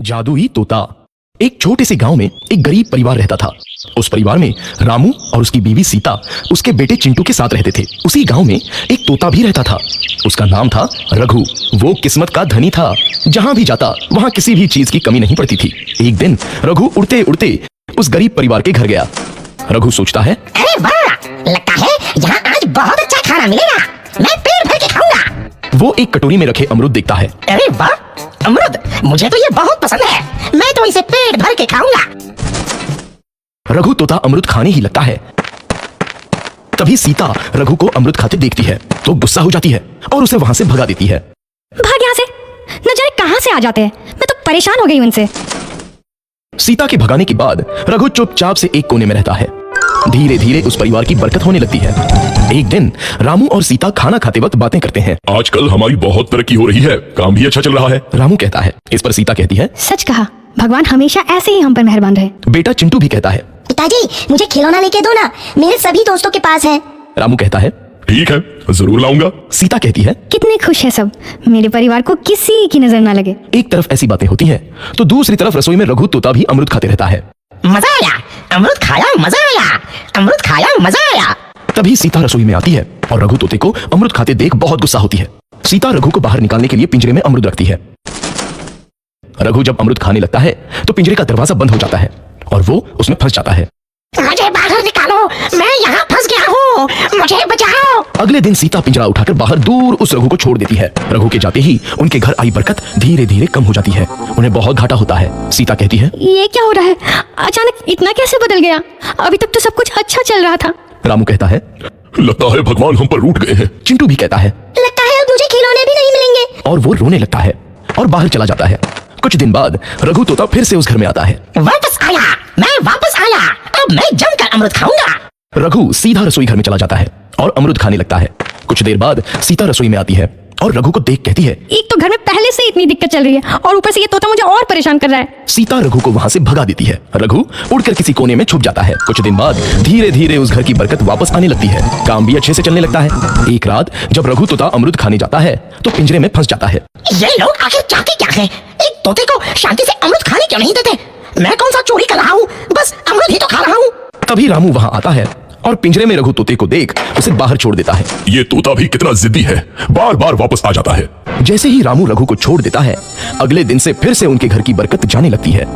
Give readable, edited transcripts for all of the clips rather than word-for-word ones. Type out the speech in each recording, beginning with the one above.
जादुई तोता। एक छोटे से गांव में एक गरीब परिवार रहता था। उस परिवार में रामू और उसकी बीवी सीता उसके बेटे चिंटू के साथ रहते थे। उसी गांव में एक तोता भी रहता था। उसका नाम था रघु। वो किस्मत का धनी था। जहां भी जाता वहां किसी भी चीज की कमी नहीं पड़ती थी। एक दिन रघु उड़ते उड़ते उस गरीब परिवार के घर गया। रघु सोचता है, अरे वाह, लगता है यहाँ आज बहुत अच्छा खाना मिलेगा। मैं पेट भर के खाऊंगा। वो एक कटोरी में रखे अमरूद देखता है। अरे वाह, अमरूद, मुझे तो ये बहुत पसंद है। मैं तो इसे पेट भर के खाऊंगा। रघु तोता अमरूद खाने ही लगता है। तभी सीता रघु को अमरूद खाते देखती है तो गुस्सा हो जाती है और उसे वहां से भगा देती है। भाग यहाँ से, न जाने कहां से आ जाते हैं। मैं तो परेशान हो गई उनसे। सीता के भगाने के बाद रघु चुपचाप से एक कोने में रहता है। धीरे धीरे उस परिवार की बरकत होने लगती है। एक दिन रामू और सीता खाना खाते वक्त बातें करते हैं। आजकल हमारी बहुत तरक्की हो रही है, काम भी अच्छा चल रहा है। रामू कहता है। इस पर सीता कहती है, सच कहा, भगवान हमेशा ऐसे ही हम पर मेहरबान रहे। बेटा चिंटू भी कहता है। पिताजी, मुझे खिलौना लेके दो ना, मेरे सभी दोस्तों के पास है। रामू कहता है, ठीक है, जरूर लाऊंगा। सीता कहती है, कितने खुश है सब, मेरे परिवार को किसी की नजर ना लगे। एक तरफ ऐसी बातें होती हैं तो दूसरी तरफ रसोई में रघु तोता भी अमरूद खाते रहता है। मजा आया, अमरूद खाया, मजा आया, अमरूद खाया, मजा आया। तभी सीता रसोई में आती है और रघु तोते को अमरूद खाते देख बहुत गुस्सा होती है। सीता रघु को बाहर निकालने के लिए पिंजरे में अमरूद रखती है। रघु जब अमरूद खाने लगता है तो पिंजरे का दरवाजा बंद हो जाता है और वो उसमें फंस जाता है। मुझे बाहर निकालो, मैं यहाँ फंस गया हूँ, मुझे बचाओ। अगले दिन सीता पिंजरा उठाकर बाहर दूर उस रघु को छोड़ देती है। रघु के जाते ही उनके घर आई बरकत धीरे धीरे कम हो जाती है। उन्हें बहुत घाटा होता है। सीता कहती है, ये क्या हो रहा है, अचानक इतना कैसे बदल गया। अभी तक तो सब कुछ अच्छा चल रहा था। रामू कहता है, लगता है भगवान हम पर रूठ गए हैं। चिंटू भी कहता है, लगता है अब मुझे खिलौने भी नहीं मिलेंगे। और वो रोने लगता है और बाहर चला जाता है। कुछ दिन बाद रघु तोता फिर से उस घर में आता है। वापस आया, मैं वापस आया, अब मैं जमकर अमरूद खाऊंगा। रघु सीधा रसोई घर में चला जाता है और अमरूद खाने लगता है। कुछ देर बाद सीता रसोई में आती है और रघु को देख कहती है, एक तो घर में पहले से इतनी दिक्कत चल रही है और ऊपर से ये तोता मुझे और परेशान कर रहा है। सीता रघु को वहां से भगा देती है। रघु उड़कर किसी कोने में छुप जाता है। कुछ दिन बाद धीरे धीरे उस घर की बरकत वापस आने लगती है। काम भी अच्छे से चलने लगता है। एक रात जब रघु तोता अमरूद खाने जाता है तो पिंजरे में फंस जाता है। ये लोग आखिर चाहते क्या है? एक तोते को शांति से अमरूद खाने क्यों नहीं देते? मैं कौन सा चोरी कर रहा हूँ, बस अमरूद ही तो खा रहा हूँ। तभी रामू वहां आता है और पिंजरे में रघु तोते को देख उसे बाहर छोड़ देता है। ये तोता भी कितना जिद्दी है, बार बार वापस आ जाता है। जैसे ही रामू रघु को छोड़ देता है, अगले दिन से फिर से उनके घर की बरकत जाने लगती है।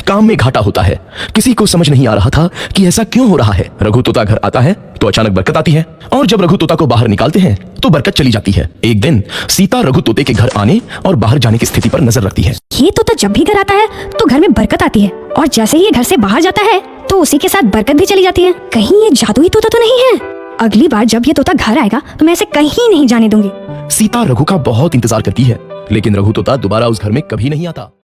काम में घाटा होता है। किसी को समझ नहीं आ रहा था कि ऐसा क्यों हो रहा है। रघु तोता घर आता है तो अचानक बरकत आती है और जब रघु तोता को बाहर निकालते हैं तो बरकत चली जाती है। एक दिन सीता रघु तोते के घर आने और बाहर जाने की स्थिति पर नजर रखती है। ये तोता जब भी घर आता है तो घर में बरकत आती है और जैसे ही ये घर से बाहर जाता है तो उसी के साथ बरकत भी चली जाती है। कहीं ये जादुई तोता तो नहीं है? अगली बार जब ये तोता घर आएगा तो मैं इसे कहीं नहीं जाने दूंगी। सीता रघु का बहुत इंतजार करती है लेकिन रघु तोता दोबारा उस घर में कभी नहीं आता।